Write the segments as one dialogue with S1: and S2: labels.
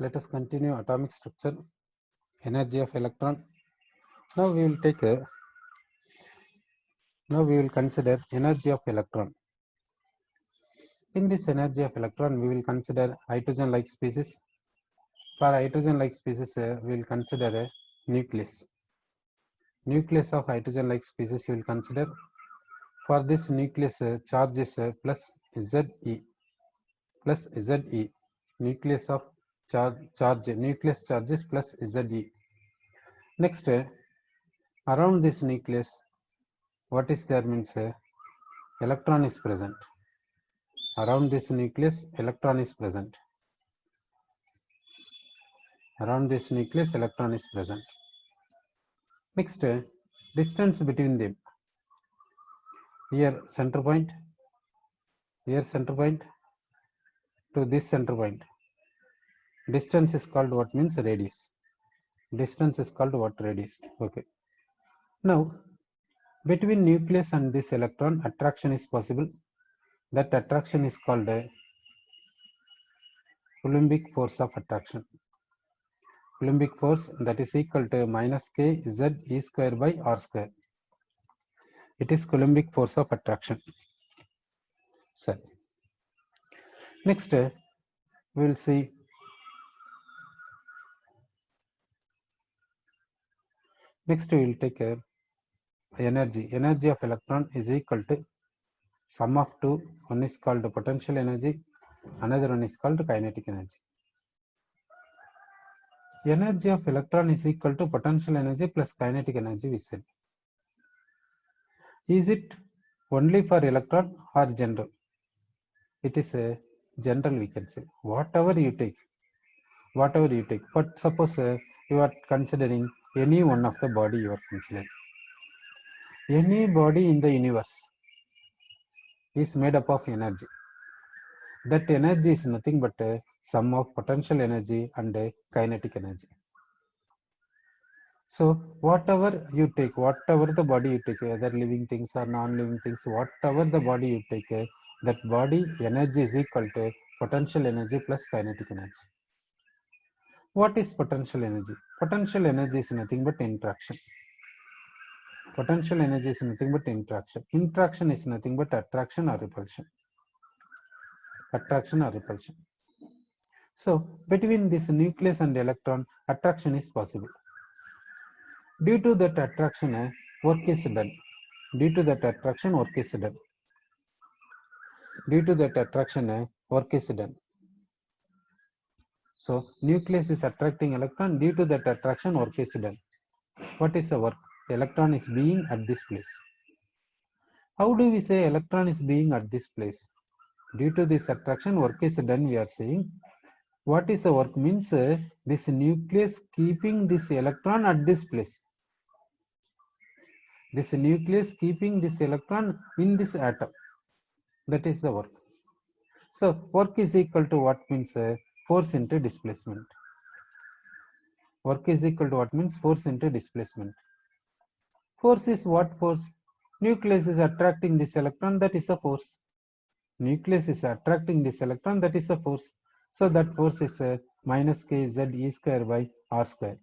S1: Let us continue atomic structure, energy of electron. Now we will take a now we will consider energy of electron. In this energy of electron, we will consider hydrogen-like species. For hydrogen-like species, we will consider a nucleus. Nucleus of hydrogen-like species we will consider. For this nucleus, charge is plus Ze. Plus Ze. Nucleus of charge nucleus charge is plus Ze. Next, around this nucleus, what is there means electron is present. Around this nucleus, electron is present. Around this nucleus, electron is present. Next, distance between them. Here center point, here center point to this center point. Distance is called what means radius. Distance is called what radius. Okay. Now, between nucleus and this electron, attraction is possible. That attraction is called a Coulombic force of attraction. Coulombic force that is equal to minus k Z E square by R square. It is Coulombic force of attraction. So, next we will see next we will take a energy. Energy of electron is equal to sum of two. One is called potential energy, another one is called kinetic energy. Energy of electron is equal to potential energy plus kinetic energy, we said. Is it only for electron or general? It is a general, we can say. Whatever you take. But suppose you are considering any one of the body you are considering. Any body in the universe is made up of energy. That energy is nothing but a sum of potential energy and kinetic energy. So whatever you take, whatever the body you take, whether living things or non-living things, whatever the body you take, that body energy is equal to potential energy plus kinetic energy. What is potential energy? Potential energy is nothing but interaction. Potential energy is nothing but interaction. Interaction is nothing but attraction or repulsion. Attraction or repulsion. So between this nucleus and electron, attraction is possible. Due to that attraction, work is done. Due to that attraction, work is done. Due to that attraction, work is done. So nucleus is attracting electron. Due to that attraction, work is done. What is the work? The electron is being at this place. How do we say electron is being at this place? Due to this attraction, work is done, we are saying. What is the work means? This nucleus keeping this electron at this place. This nucleus keeping this electron in this atom. That is the work. So work is equal to what means force into displacement. Work is equal to what means force into displacement. Force is what force? Nucleus is attracting this electron, that is a force. Nucleus is attracting this electron, that is a force. So that force is minus k Z E square by R square.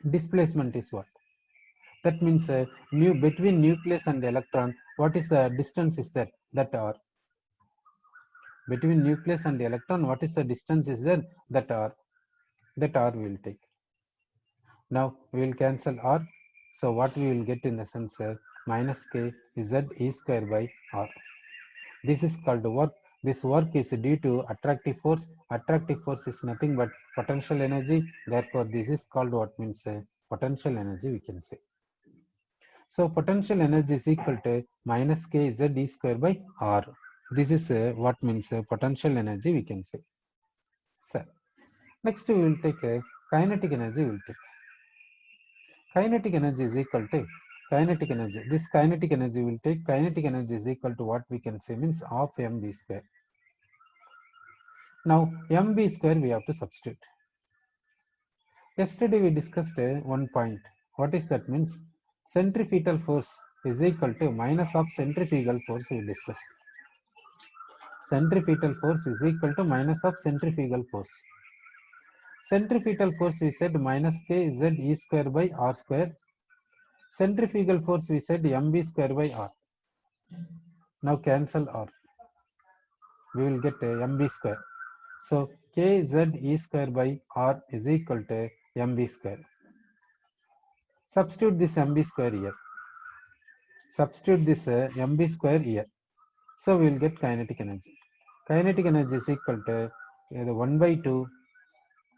S1: Displacement is what? That means between nucleus and electron, what is the distance is there? That R. Between nucleus and electron, what is the distance is there? That R. That R we will take. Now we will cancel R. So what we will get in the sense minus k Z E square by R. This is called work. This work is due to attractive force. Attractive force is nothing but potential energy. Therefore, this is called what means potential energy, we can say. So potential energy is equal to minus k Z E square by R. This is what means potential energy, we can say. So next we will take kinetic energy. We will take kinetic energy is equal to kinetic energy. This kinetic energy will take kinetic energy is equal to what we can say means half mv square. Now mv square we have to substitute. Yesterday we discussed one point. What is that means? Centrifugal force is equal to minus of centrifugal force we discussed. Centrifugal force is equal to minus of centrifugal force. Centrifugal force we said minus k z e square by r square. Centrifugal force we said mv square by r. Now cancel r. We will get mv square. So k z e square by r is equal to mv square. Substitute this mv square here. Substitute this mv square here. So we will get kinetic energy. Kinetic energy is equal to 1 by 2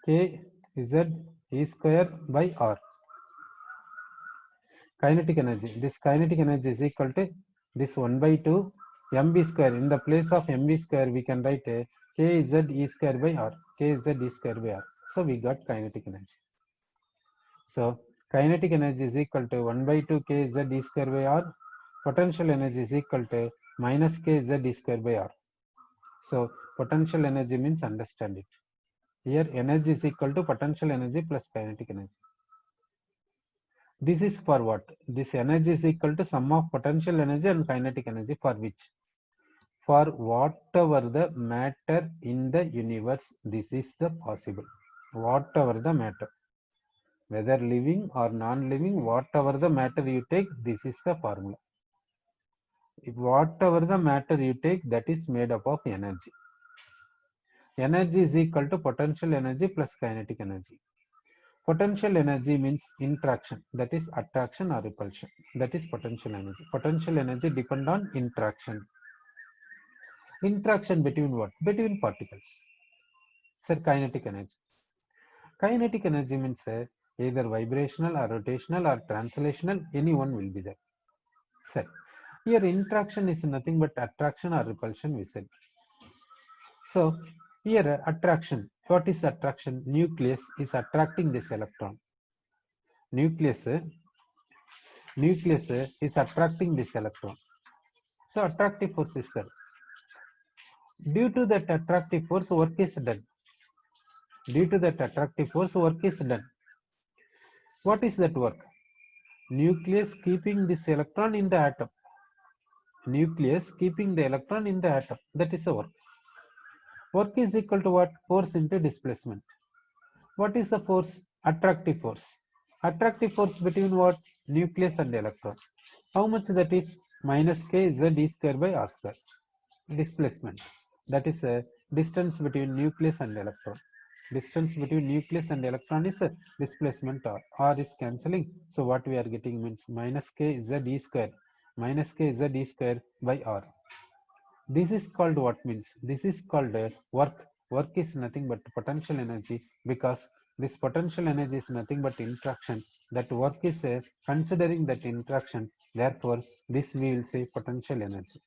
S1: k z e square by r. Kinetic energy. This kinetic energy is equal to this 1 by 2 mv square. In the place of mv square, we can write k z e square by r. K z e square by r. So we got kinetic energy. So kinetic energy is equal to 1 by 2 k z e square by r. Potential energy is equal to minus k z e square by r. So potential energy means, understand it. Here energy is equal to potential energy plus kinetic energy. This is for what? This energy is equal to sum of potential energy and kinetic energy for which? For whatever the matter in the universe, this is the possible. Whatever the matter, whether living or non-living, whatever the matter you take, this is the formula. If whatever the matter you take, that is made up of energy. Energy is equal to potential energy plus kinetic energy. Potential energy means interaction, that is attraction or repulsion. That is potential energy. Potential energy depend on interaction. Interaction between what? Between particles. Sir, kinetic energy. Kinetic energy means either vibrational or rotational or translational, any one will be there. Sir, here interaction is nothing but attraction or repulsion, we said. So here attraction, what is attraction? Nucleus is attracting this electron. Nucleus is attracting this electron. So attractive force is there. Due to that attractive force, work is done. Due to that attractive force, work is done. What is that work? Nucleus keeping this electron in the atom. Nucleus keeping the electron in the atom. That is the work. Work is equal to what? Force into displacement. What is the force? Attractive force. Attractive force between what? Nucleus and electron. How much that is? Minus k z e square by r square. Displacement. That is a distance between nucleus and electron. Distance between nucleus and electron is a displacement r. R is cancelling. So what we are getting means minus k z e square. Minus k z e square by r. This is called what means? This is called work. Work is nothing but potential energy, because this potential energy is nothing but interaction. That work is considering that interaction. Therefore, this we will say potential energy.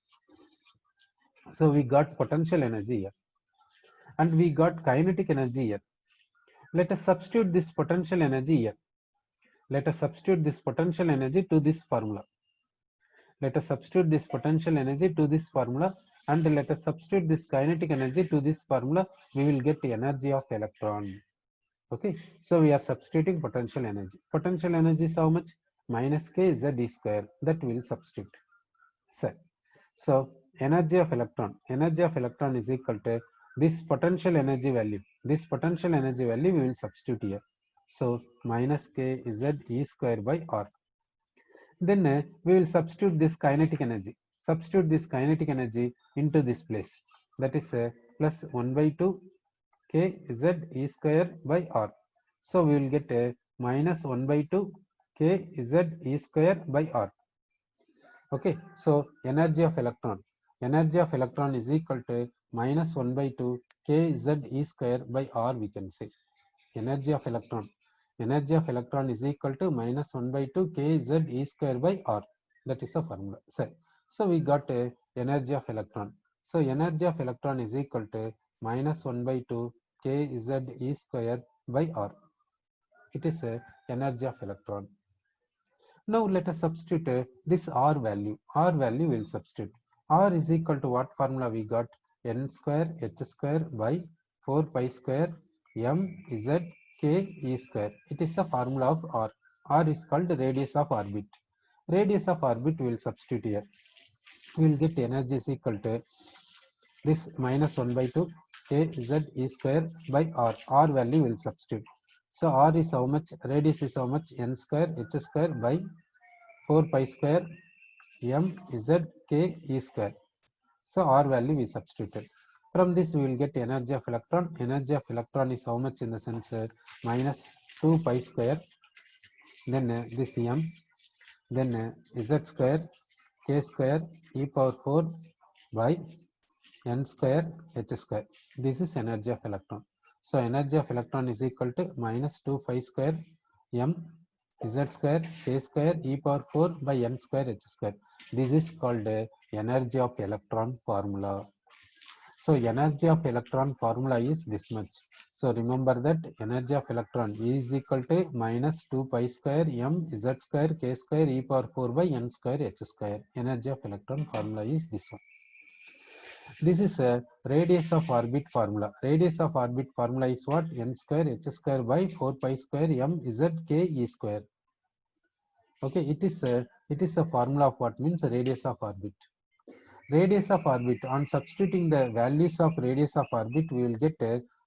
S1: So we got potential energy here, and we got kinetic energy here. Let us substitute this potential energy here. Let us substitute this potential energy to this formula. Let us substitute this potential energy to this formula, and let us substitute this kinetic energy to this formula. We will get the energy of electron. Okay, so we are substituting potential energy. Potential energy is how much? Minus k z e square. That we will substitute. So energy of electron. Energy of electron is equal to this potential energy value. This potential energy value we will substitute here. So minus k z e square by r. Then we will substitute this kinetic energy. Substitute this kinetic energy into this place. That is plus 1 by 2 k z e square by r. So we will get minus 1 by 2 k z e square by r. Okay, so energy of electron. Energy of electron is equal to minus 1 by 2 k z e square by r, we can say. Energy of electron. Energy of electron is equal to minus 1 by 2 k z e square by r. That is the formula. So we got energy of electron. So energy of electron is equal to minus 1 by 2 k z e square by r. It is energy of electron. Now let us substitute this r value. R value will substitute. R is equal to what formula we got? N square h square by 4 pi square m z k e square. It is the formula of r. R is called radius of orbit. Radius of orbit will substitute here. We will get energy is equal to this minus 1 by 2 kz e square by r. R value will substitute. So r is how much? Radius is how much? N square h square by 4 pi square m z k e square. So r value we substituted. From this we will get energy of electron. Energy of electron is how much in the sense minus 2 pi square, then this m, then z square k square e power 4 by n square h square. This is energy of electron. So energy of electron is equal to minus 2 pi square m z square k square e power 4 by n square h square. This is called energy of electron formula. So energy of electron formula is this much. So remember that energy of electron is equal to minus 2 pi square m z square k square e power 4 by n square h square. Energy of electron formula is this one. This is a radius of orbit formula. Radius of orbit formula is what? N square h square by 4 pi square m z k e square. Okay, it is a formula of what means radius of orbit. Radius of orbit, on substituting the values of radius of orbit, we will get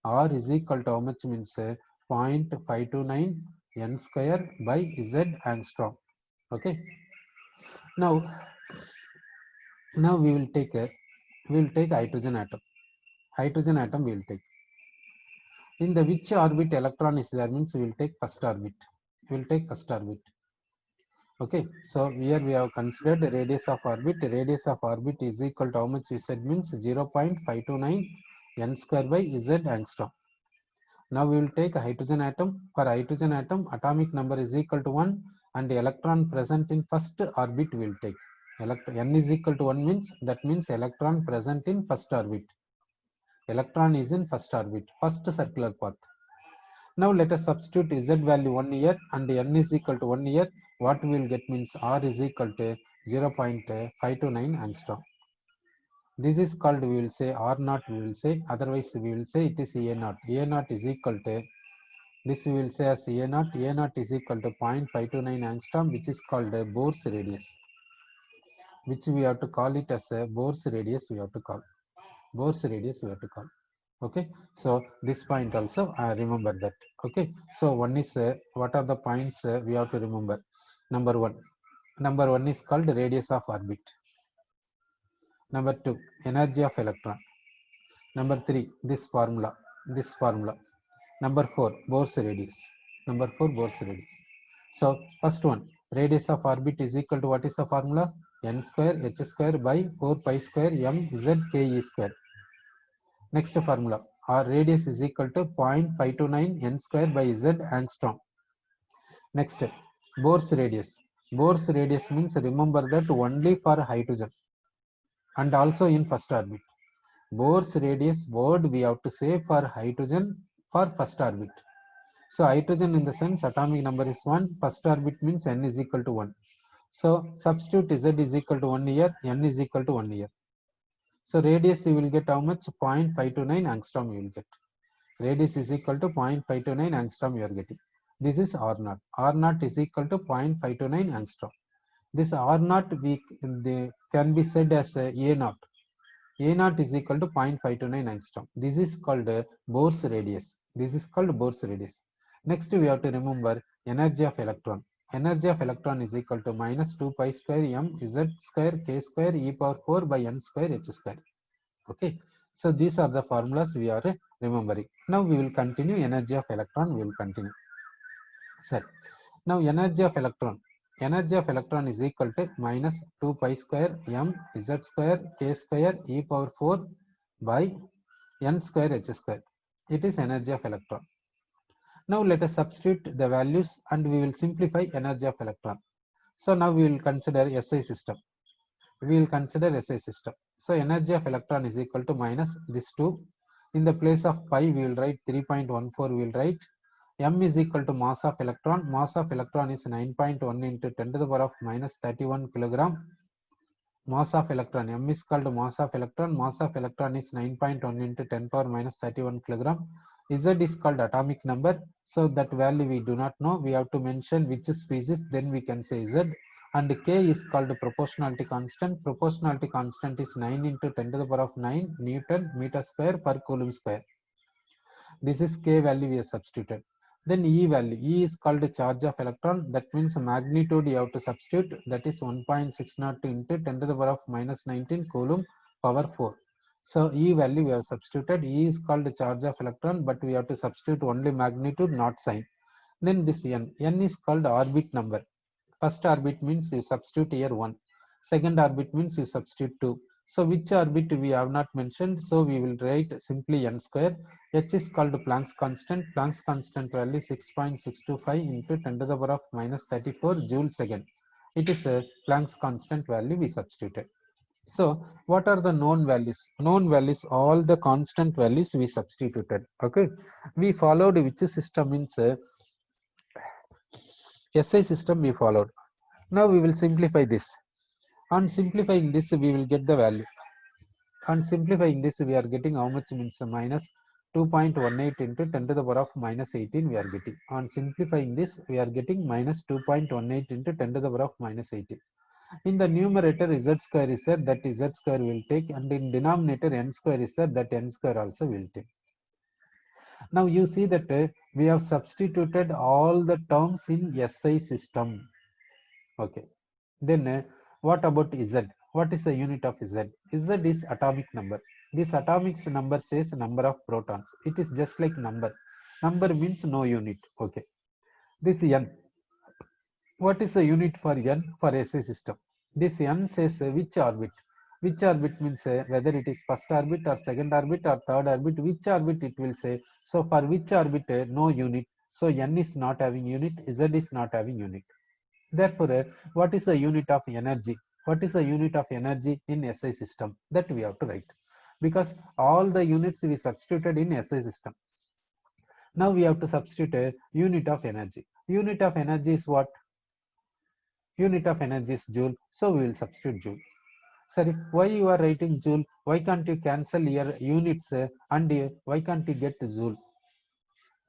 S1: r is equal to how much means 0.529 n square by z angstrom. Okay, now we will take hydrogen atom. Hydrogen atom we will take. In the which orbit electron is there means we will take first orbit. We will take first orbit. Okay, so here we have considered radius of orbit. Radius of orbit is equal to how much we said means 0.529 n square by z angstrom. Now we will take a hydrogen atom. For hydrogen atom, atomic number is equal to 1 and the electron present in first orbit we will take. N is equal to 1 means that means electron present in first orbit. Electron is in first orbit, first circular path. Now let us substitute z value 1 here and n is equal to 1 here. What we will get means r is equal to 0.529 angstrom. This is called, we will say r naught, we will say, otherwise we will say it is a naught. A naught is equal to, this we will say as a naught. A naught is equal to 0.529 angstrom, which is called Bohr's radius, which we have to call it as a Bohr's radius. We have to call Bohr's radius. We have to call. Okay, so this point also remember that. Okay, so one is what are the points we have to remember? Number one is called radius of orbit. Number 2, energy of electron. Number 3, this formula. Number 4, Bohr's radius. So first one, radius of orbit is equal to what is the formula? N square h square by 4 pi square m z k e square. Next formula, our radius is equal to 0.529 n square by z angstrom. Next, Bohr's radius. Bohr's radius means remember that only for hydrogen and also in first orbit. Bohr's radius word we have to say for hydrogen for first orbit. So hydrogen in the sense atomic number is 1, first orbit means n is equal to 1. So substitute z is equal to 1 here, n is equal to 1 here. So radius you will get how much? 0.529 angstrom you will get. Radius is equal to 0.529 angstrom you are getting. This is R naught. R naught is equal to 0.529 angstrom. This R naught can be said as A naught. A naught is equal to 0.529 angstrom. This is called Bohr's radius. Next we have to remember energy of electron. Energy of electron is equal to minus 2 pi square m z square k square e power 4 by n square h square. Okay, so these are the formulas we are remembering. Now we will continue energy of electron. We will continue. Sir, now energy of electron. Energy of electron is equal to minus 2 pi square m z square k square e power 4 by n square h square. It is energy of electron. Now let us substitute the values and we will simplify energy of electron. So now we will consider SI system. So energy of electron is equal to minus this 2. In the place of pi we will write 3.14. We will write m is equal to mass of electron. Mass of electron is 9.1 into 10 to the power of minus 31 kilogram. Mass of electron, m is called mass of electron. Mass of electron is 9.1 into 10 power minus 31 kilogram. Z is called atomic number. So that value we do not know. We have to mention which species, then we can say Z. and K is called proportionality constant. Proportionality constant is 9 into 10 to the power of 9 Newton meter square per Coulomb square. This is K value we have substituted. Then E value. E is called charge of electron. That means magnitude you have to substitute. That is 1.602 into 10 to the power of minus 19 Coulomb power 4. So E value we have substituted. E is called charge of electron, but we have to substitute only magnitude, not sign. Then this N. N is called orbit number. First orbit means you substitute here 1. Second orbit means you substitute 2. So which orbit we have not mentioned, so we will write simply n square. H is called Planck's constant. Planck's constant value 6.625 into 10 to the power of minus 34 joule second. It is a Planck's constant value we substituted. So what are the known values? Known values, all the constant values we substituted. Okay, we followed which system means SI system we followed. Now we will simplify this. On simplifying this, we will get the value. On simplifying this, we are getting how much means minus 2.18 into 10 to the power of minus 18 we are getting. On simplifying this, we are getting minus 2.18 into 10 to the power of minus 18. In the numerator, z square is there, that z square will take, and in denominator n square is there, that n square also will take. Now you see that we have substituted all the terms in SI system. Okay. Then what about Z? What is the unit of Z? Z is atomic number. This atomic number says number of protons. It is just like number. Number means no unit. Okay. This N. What is the unit for N for SI system? This N says which orbit. Which orbit means whether it is first orbit or second orbit or third orbit. Which orbit it will say. So for which orbit no unit. So N is not having unit. Z is not having unit. Therefore, what is the unit of energy? What is the unit of energy in SI system? That we have to write. Because all the units we substituted in SI system. Now we have to substitute a unit of energy. Unit of energy is what? Unit of energy is joule. So we will substitute joule. Sorry, why you are writing joule? Why can't you cancel your units and why can't you get joule?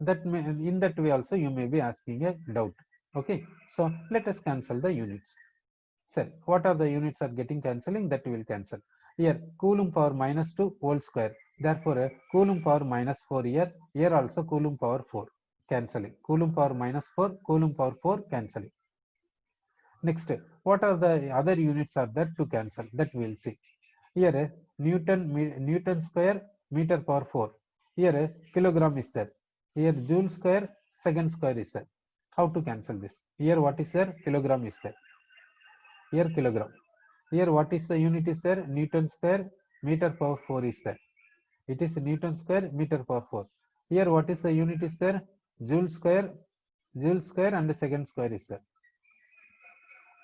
S1: That may, in that way also you may be asking a doubt. Okay, so let us cancel the units. Sir, what are the units are getting cancelling? That will cancel. Here, Coulomb power minus 2 whole square. Therefore, Coulomb power minus 4 here. Here also Coulomb power 4 cancelling. Coulomb power minus 4, Coulomb power 4 cancelling. Next, what are the other units are there to cancel? That we will see. Here, Newton square meter power 4. Here, kilogram is there. Here, joule square second square is there. How to cancel this? Here, what is there? Kilogram is there. Here kilogram. Here what is the unit is there? Newton square meter power 4 is there. It is Newton square meter power 4. Here what is the unit is there? Joule square and the second square is there.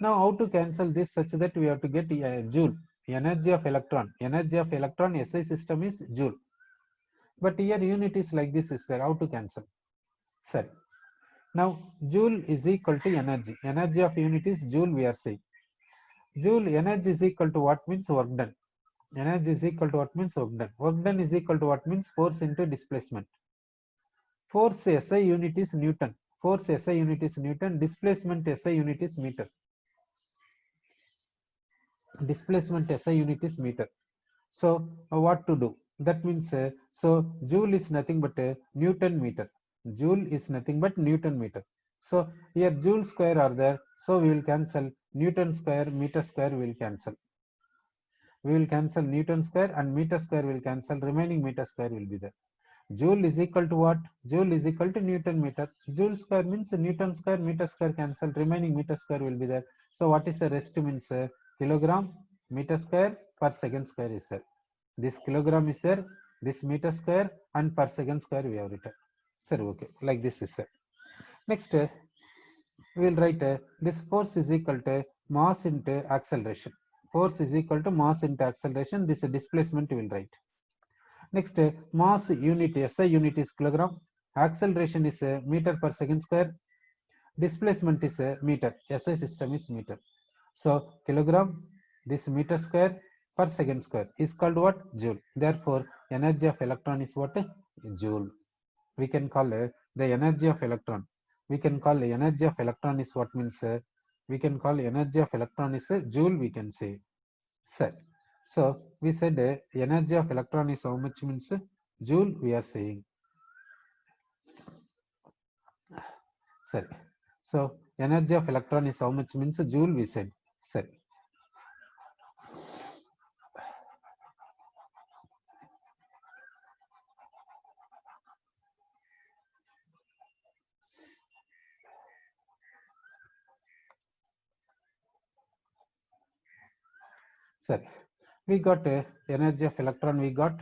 S1: Now how to cancel this such that we have to get joule, energy of electron. Energy of electron SI system is joule. But here unit is like this is there. How to cancel? Sorry. Now joule is equal to energy. Energy of unit is joule we are saying. Joule energy is equal to what means work done. Energy is equal to what means work done. Work done is equal to what means force into displacement. Force SI unit is Newton. Force SI unit is Newton. Displacement SI unit is meter. Displacement SI unit is meter. So what to do? That means so joule is nothing but Newton meter. Joule is nothing but Newton meter. So here joule square are there. So we will cancel Newton square, meter square will cancel. We will cancel Newton square and meter square will cancel. Remaining meter square will be there. Joule is equal to what? Joule is equal to Newton meter. Joule square means Newton square, meter square cancel. Remaining meter square will be there. So what is the rest means kilogram, meter square per second square is there. This kilogram is there. This meter square and per second square we have written. Sir, okay. Like this is there. Next, we will write this force is equal to mass into acceleration. Force is equal to mass into acceleration. This displacement we will write. Next, mass unit, SI unit is kilogram. Acceleration is meter per second square. Displacement is meter. SI system is meter. So, kilogram, this meter square per second square is called what? Joule. Therefore, energy of electron is what? Joule. We can call the energy of electron. We can call the energy of electron is what means We can call energy of electron is a joule, we can say. Sir. So we said energy of electron is how much means joule we are saying. Sorry. So energy of electron is how much means joule we said. Sorry. Sir, we got energy of electron we got.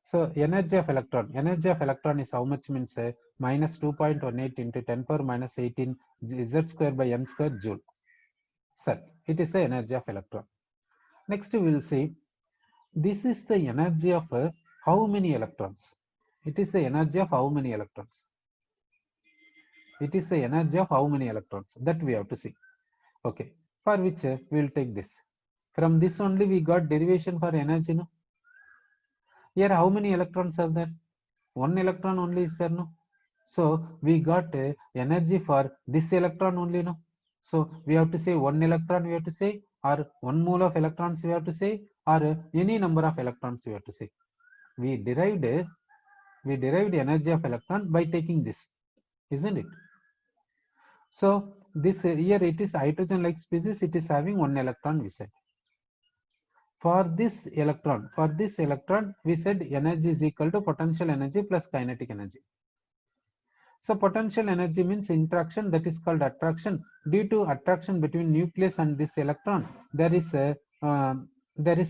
S1: So energy of electron is how much means minus 2.18 into 10 power minus 18 z square by m square joule. Sir, it is the energy of electron. Next we will see this is the energy of how many electrons. It is the energy of how many electrons. It is the energy of how many electrons that we have to see. Okay, for which we will take this. From this only we got derivation for energy. No? Here how many electrons are there? One electron only is there. No? So we got energy for this electron only. No? So we have to say one electron we have to say, or 1 mole of electrons we have to say, or any number of electrons we have to say. We derived energy of electron by taking this, isn't it? So this here it is hydrogen like species, it is having 1 electron we said. For this electron we said energy is equal to potential energy plus kinetic energy. So potential energy means interaction, that is called attraction. Due to attraction between nucleus and this electron, there is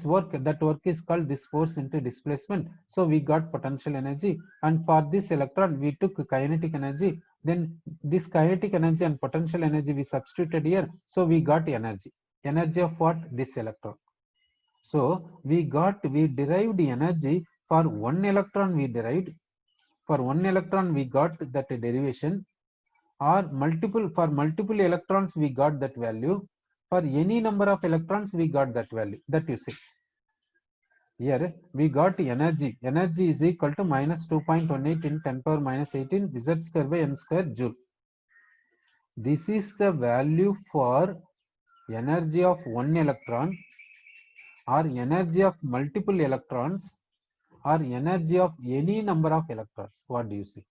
S1: work. That work is called this force into displacement. So we got potential energy, and for this electron we took kinetic energy. Then this kinetic energy and potential energy we substituted here. So we got energy. Energy of what? This electron. So we derived energy for 1 electron we derived. For 1 electron we got that derivation, or for multiple electrons we got that value. For any number of electrons we got that value, that you see. Here we got energy. Energy is equal to minus 2.18 in 10 power minus 18 z square by m square joule. This is the value for energy of 1 electron, or energy of multiple electrons, or energy of any number of electrons. What do you see?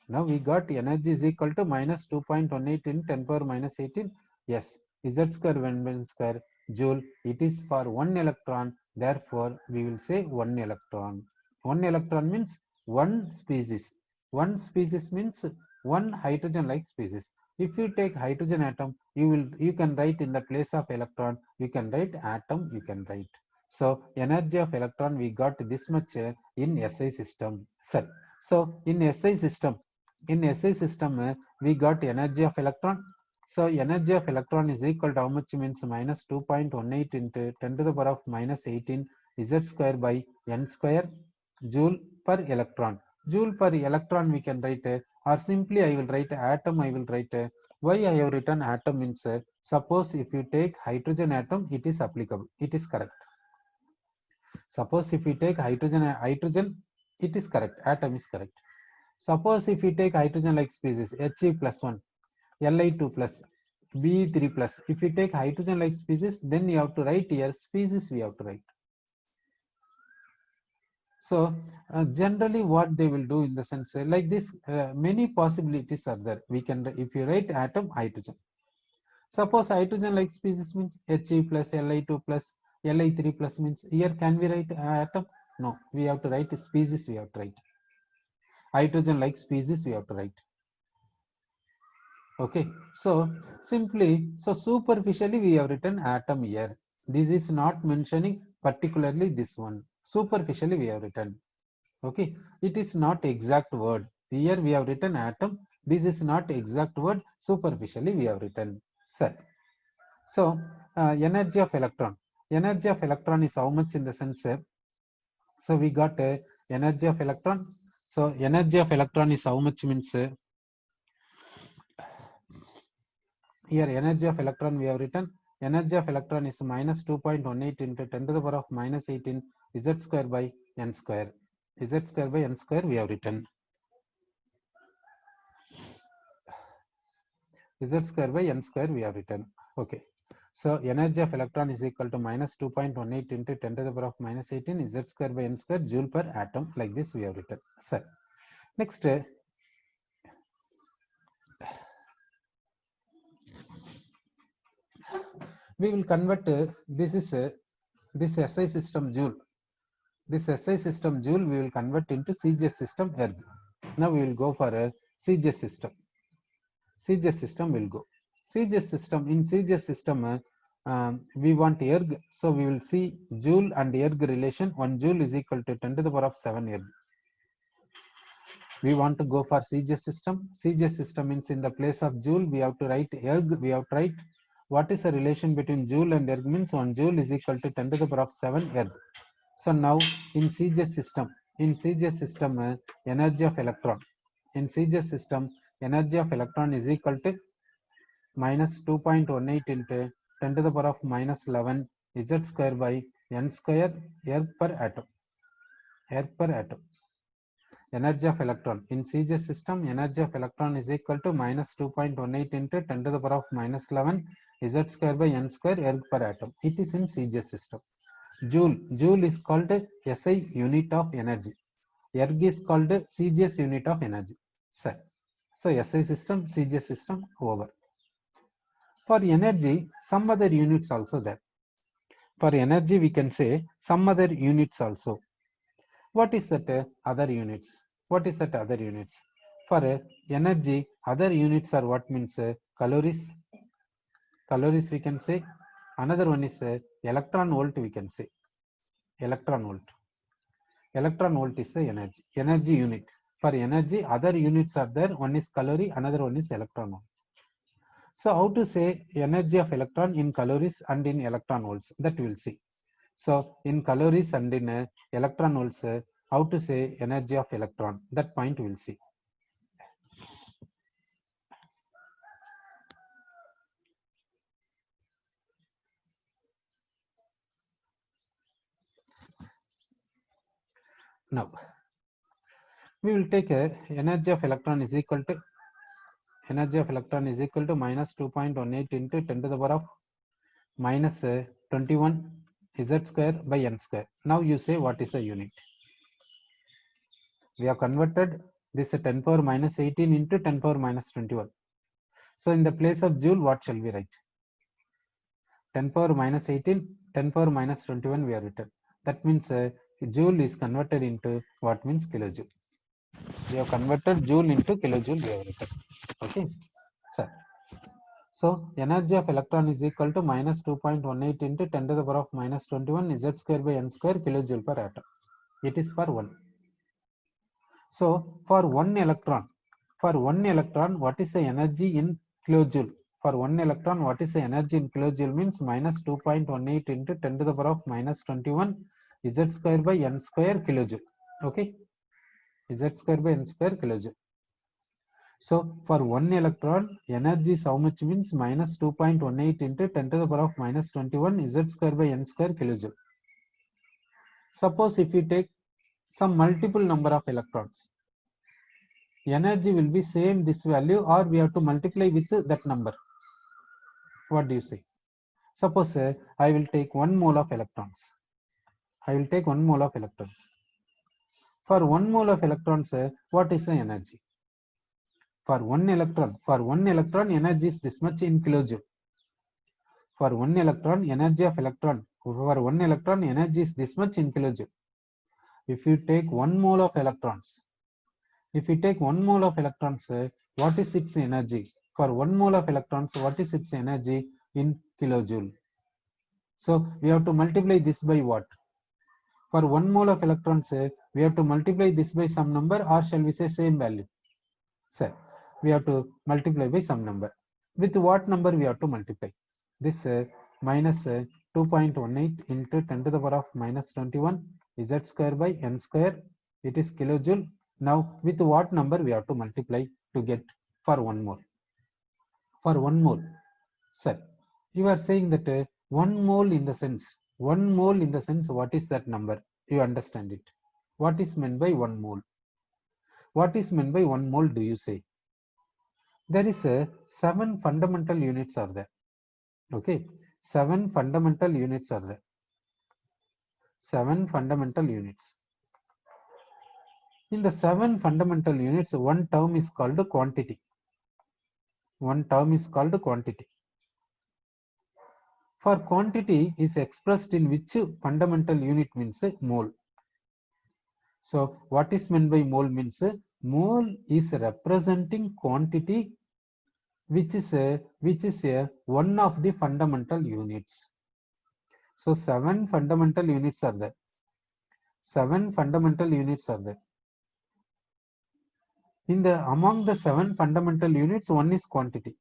S1: Now we got energy is equal to minus 2.18 in 10 power minus 18. Yes, z square 1 square joule. It is for 1 electron. Therefore, we will say 1 electron. 1 electron means 1 species. 1 species means 1 hydrogen-like species. If you take hydrogen atom, you can write in the place of electron. You can write atom. You can write. So energy of electron we got this much in SI system. So in SI system. We got energy of electron. So energy of electron is equal to how much means minus 2.18 into 10 to the power of minus 18 z square by n square joule per electron. Joule per electron we can write, or simply I will write atom. I will write why I have written atom means suppose if you take hydrogen atom, it is applicable. It is correct. Suppose if we take hydrogen, it is correct. Atom is correct. Suppose if we take hydrogen like species He plus 1, Li2 plus, Be3 plus. If we take hydrogen like species, then you have to write here species we have to write. So generally what they will do in the sense like this, many possibilities are there. We can, if you write atom, hydrogen. Suppose hydrogen like species means He plus, Li2 plus, Li3 plus means here can we write atom? No, we have to write species we have to write. Hydrogen like species we have to write. Okay, so simply, so superficially we have written atom here. This is not mentioning particularly this one. Superficially we have written. Okay, it is not exact word. Here we have written atom. This is not exact word. Superficially we have written cell. So energy of electron. Energy of electron is how much in the sense. So we got energy of electron. So energy of electron is how much means. Here energy of electron we have written. Energy of electron is minus 2.18 into 10 to the power of minus 18 z square by n square. Z square by n square we have written. Z square by N square we have written. Okay. So energy of electron is equal to minus 2.18 into 10 to the power of minus 18 Z square by N square joule per atom. Like this we have written. Sir. Next, we will convert this SI system joule. This SI system joule we will convert into CGS system erg. Now we will go for a CGS system. CGS system will go. CGS system, in CGS system we want erg, so we will see joule and erg relation. 1 joule is equal to 10 to the power of 7 erg. We want to go for CGS system. CGS system means in the place of joule we have to write erg. We have to write what is the relation between joule and erg, means 1 joule is equal to 10 to the power of 7 erg. So now in CGS system, energy of electron, in CGS system energy of electron is equal to minus 2.18 into 10 to the power of minus 11 Z square by N square erg per atom. Erg per atom. Energy of electron in CGS system, energy of electron is equal to minus 2.18 into 10 to the power of minus 11 Z square by N square erg per atom. It is in CGS system. Joule is called SI unit of energy. Erg is called CGS unit of energy. So SI system, CGS system over. For energy, some other units also there. For energy, we can say some other units also. What is that other units? What is that other units? For energy, other units are what means calories. Calories we can say. Another one is electron volt we can say. Electron volt. Electron volt is the energy unit. For energy, other units are there. One is calorie, another one is electron volt. So how to say energy of electron in calories and in electron volts, that we will see. So in calories and in electron volts, how to say energy of electron, that point we will see. Now we will take energy of electron is equal to minus 2.18 into 10 to the power of minus 21 Z square by N square. Now you say what is the unit? We have converted this 10 power minus 18 into 10 power minus 21. So in the place of joule, what shall we write? 10 power minus 18, 10 power minus 21 we have written. That means joule is converted into what means kilojoule. We have converted joule into kilojoule we have written. Okay, sir. So energy of electron is equal to minus 2.18 into 10 to the power of minus 21 Z square by N square kilojoule per atom. It is for 1. So for one electron, what is the energy in kilojoule? For one electron, what is the energy in kilojoule means minus 2.18 into 10 to the power of minus 21 Z square by N square kilojoule. Okay, Z square by N square kilojoule. So for one electron, energy is how much means minus 2.18 into 10 to the power of minus 21 Z square by N square kilojoule. Suppose if we take some multiple number of electrons, energy will be same this value, or we have to multiply with that number. What do you say? Suppose I will take 1 mole of electrons. I will take 1 mole of electrons. For 1 mole of electrons, what is the energy? For one electron, energy is this much in kilojoule. For one electron, energy of electron, for one electron, energy is this much in kilojoule. If you take 1 mole of electrons, what is its energy? For 1 mole of electrons, what is its energy in kilojoule? So we have to multiply this by what? For 1 mole of electrons, we have to multiply this by some number, or shall we say same value? Sir, we have to multiply by some number. With what number we have to multiply? This minus 2.18 into 10 to the power of minus 21 Z square by N square. It is kilojoule. Now with what number we have to multiply to get for 1 mole? For 1 mole, sir, you are saying that 1 mole in the sense, what is that number? You understand it. What is meant by 1 mole? What is meant by 1 mole, do you say? There is a 7 fundamental units are there. Okay, 7 fundamental units are there. 7 fundamental units. In the 7 fundamental units, one term is called quantity. One term is called quantity. For quantity is expressed in which fundamental unit means mole. So what is meant by mole means mole is representing quantity which is a one of the fundamental units. So 7 fundamental units are there. 7 fundamental units are there. Among the 7 fundamental units, one is quantity.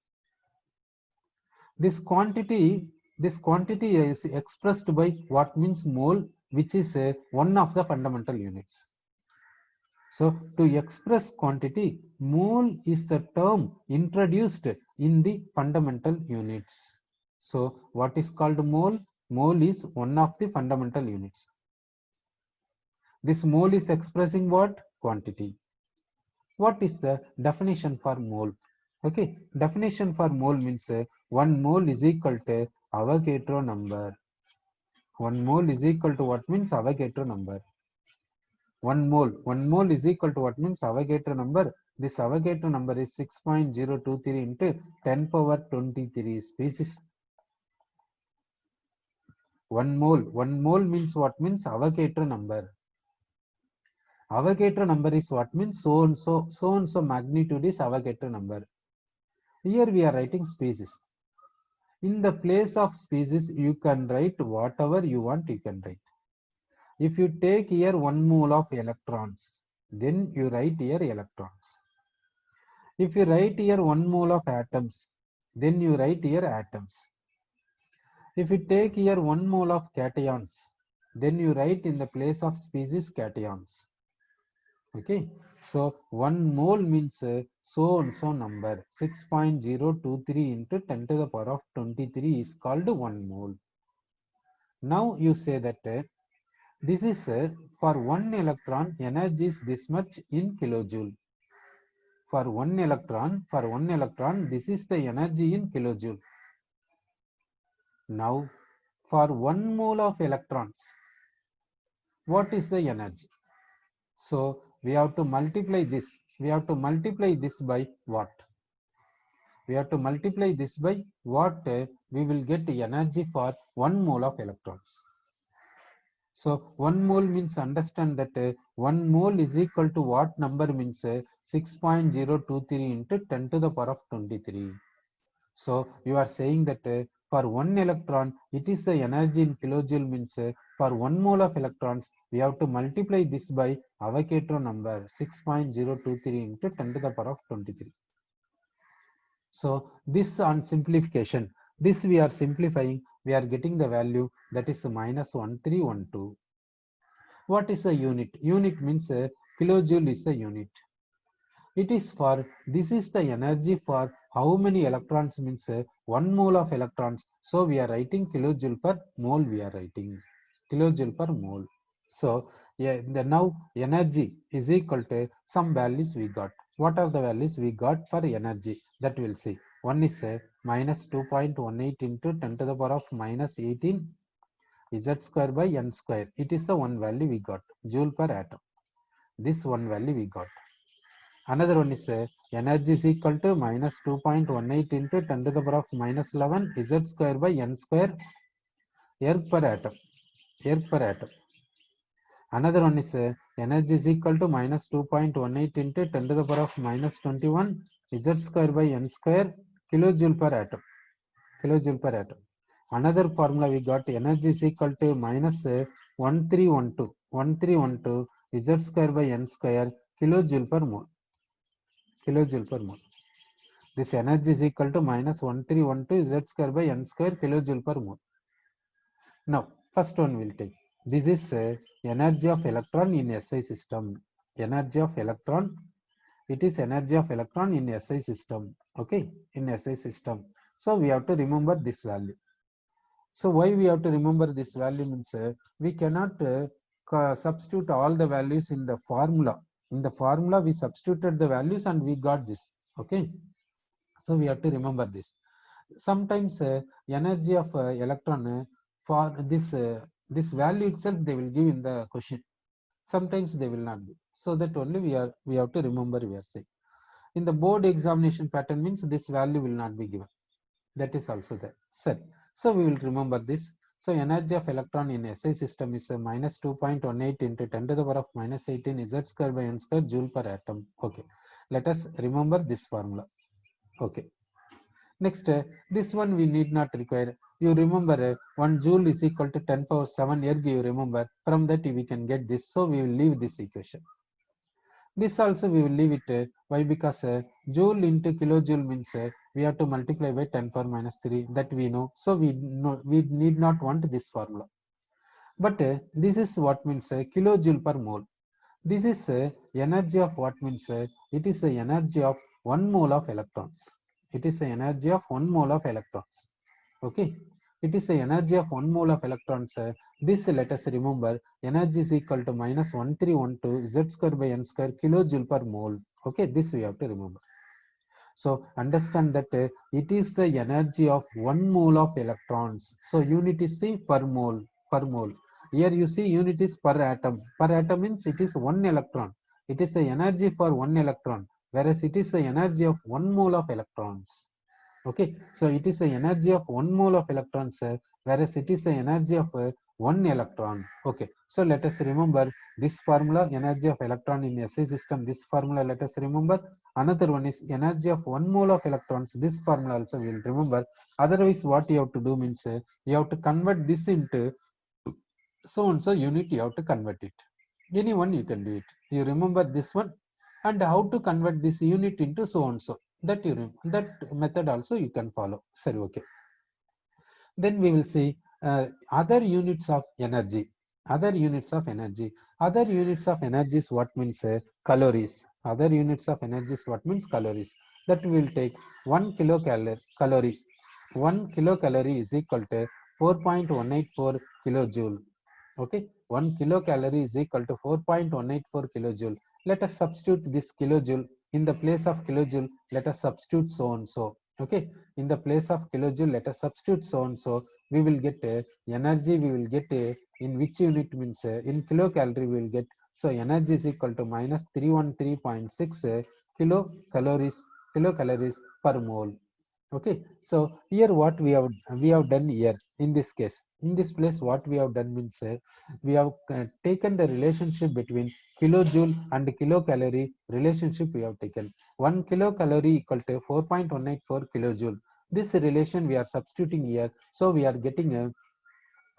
S1: This quantity is expressed by what means mole, which is one of the fundamental units. So to express quantity, mole is the term introduced in the fundamental units. So what is called mole? Mole is one of the fundamental units. This mole is expressing what? Quantity. What is the definition for mole? Okay, definition for mole means 1 mole is equal to Avogadro number. 1 mole is equal to what means Avogadro number. 1 mole is equal to what means Avogadro number. This Avogadro number is 6.023 into 10 power 23 species. 1 mole means what means Avogadro number. Avogadro number is what means so and so magnitude is Avogadro number. Here we are writing species. In the place of species, you can write whatever you want, you can write. If you take here 1 mole of electrons, then you write here electrons. If you write here 1 mole of atoms, then you write here atoms. If you take here 1 mole of cations, then you write in the place of species cations. Okay, so 1 mole means so and so number. 6.023 into 10 to the power of 23 is called 1 mole. Now you say that this is for 1 electron, energy is this much in kilojoule. For one electron, this is the energy in kilojoule. Now, for 1 mole of electrons, what is the energy? So we have to multiply this. We have to multiply this by what? We have to multiply this by what we will get the energy for 1 mole of electrons. So 1 mole means understand that 1 mole is equal to what number means 6.023 into 10 to the power of 23. So you are saying that for 1 electron, it is the energy in kilojoule means for 1 mole of electrons, we have to multiply this by Avogadro number 6.023 into 10 to the power of 23. So this on simplification, this we are simplifying, we are getting the value that is minus 1312. What is the unit? Unit means kilojoule is the unit. It is for, this is the energy for how many electrons means 1 mole of electrons. So we are writing kilojoule per mole, we are writing kilojoule per mole. So yeah, now energy is equal to some values we got. What are the values we got for energy? That we'll see. One is minus 2.18 into 10 to the power of minus 18 Z square by N square. It is the one value we got, joule per atom. This one value we got. Another one is energy is equal to minus 2.18 into 10 to the power of minus 11 Z square by N square erg per atom. Erg per atom. Another one is energy is equal to minus 2.18 into 10 to the power of minus 21 Z square by N square kilojoule per atom. Kilojoule per atom. Another formula we got, energy is equal to minus 1312 Z square by N square kilojoule per mole. Kilojoule per mole. This energy is equal to minus 1312 Z square by N square kilojoule per mole. Now, first one we'll take. This is energy of electron in SI system. Energy of electron. It is energy of electron in SI system. Okay, in SI system. So we have to remember this value. So why we have to remember this value means we cannot substitute all the values in the formula. In the formula, we substituted the values and we got this. Okay. So we have to remember this. Sometimes energy of electron for this value itself they will give in the question. Sometimes they will not give. So that only we have to remember we are saying. In the board examination pattern means this value will not be given. That is also there. Sir. So we will remember this. So energy of electron in SI system is minus 2.18 into 10 to the power of minus 18 Z square by N square joule per atom. Okay. Let us remember this formula. Okay. Next, this one we need not require. You remember 1 joule is equal to 10 power 7 erg you remember. From that we can get this. So we will leave this equation. This also we will leave it. Why? Because joule into kilojoule means we have to multiply by 10 power minus 3. That we know. So we need not want this formula. But this is what means kilojoule per mole. This is energy of what means it is the energy of 1 mole of electrons. It is the energy of 1 mole of electrons. Okay. It is the energy of 1 mole of electrons. This let us remember energy is equal to minus 1312 Z square by N square kilojoule per mole. Okay. This we have to remember. So understand that it is the energy of 1 mole of electrons. So unit is the per mole, per mole. Here you see unit is per atom. Per atom means it is 1 electron. It is the energy for 1 electron, whereas it is the energy of 1 mole of electrons. Okay, so it is the energy of 1 mole of electrons, whereas it is the energy of 1 electron. Okay, so let us remember this formula, energy of electron in SI system. This formula let us remember. Another one is energy of 1 mole of electrons. This formula also we will remember. Otherwise, what you have to do means you have to convert this into so and so unit. You have to convert it. Anyone you can do it. You remember this one, and how to convert this unit into so and so. That that method also you can follow. Sorry, okay. Then we will see other units of energy. Other units of energy. Other units of energy is what means calories. Other units of energy is what means calories. That we will take 1 kilocalorie. 1 kilocalorie is equal to 4.184 kilojoule. Okay, 1 kilocalorie is equal to 4.184 kilojoule. Let us substitute this kilojoule in the place of kilojoule. Let us substitute so and so. Okay, in the place of kilojoule, let us substitute so and so. We will get energy. We will get in which unit means in kilocalorie. We will get so energy is equal to minus 313.6 kilocalories per mole. Okay, so here what we have done here in this case, in this place what we have done means we have taken the relationship between kilojoule and kilocalorie relationship. We have taken 1 kilocalorie equal to 4.184 kilojoule. This relation we are substituting here, so we are getting a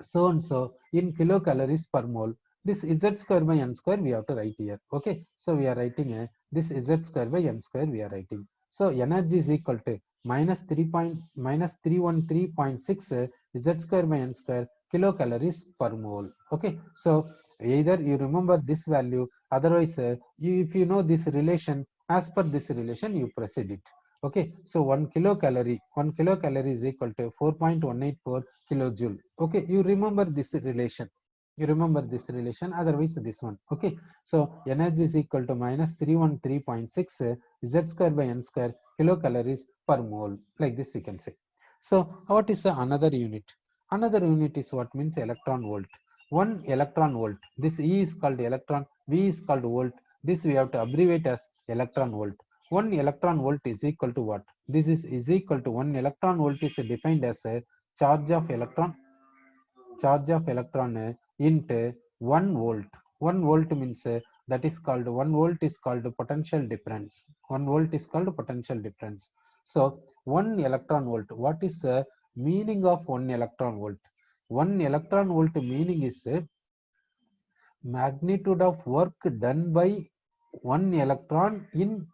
S1: so and so in kilocalories per mole. This z square by n square we have to write here. Okay, so we are writing this z square by n square we are writing. So energy is equal to minus 313.6 z square by n square kilocalories per mole. Okay, so either you remember this value, otherwise if you know this relation, as per this relation you proceed it. Okay, so 1 kilocalorie is equal to 4.184 kilojoule. Okay, you remember this relation. You remember this relation, otherwise this one. Okay, so energy is equal to minus 313.6 z square by n square kilocalories per mole. Like this you can say. So what is the another unit? Another unit is what means electron volt. 1 electron volt. This E is called electron, V is called volt. This we have to abbreviate as electron volt. 1 electron volt is equal to what? This is equal to 1 electron volt is defined as a charge of electron into 1 volt. 1 volt means that is called 1 volt is called potential difference. 1 volt is called potential difference. So 1 electron volt. What is the meaning of 1 electron volt? 1 electron volt meaning is magnitude of work done by 1 electron in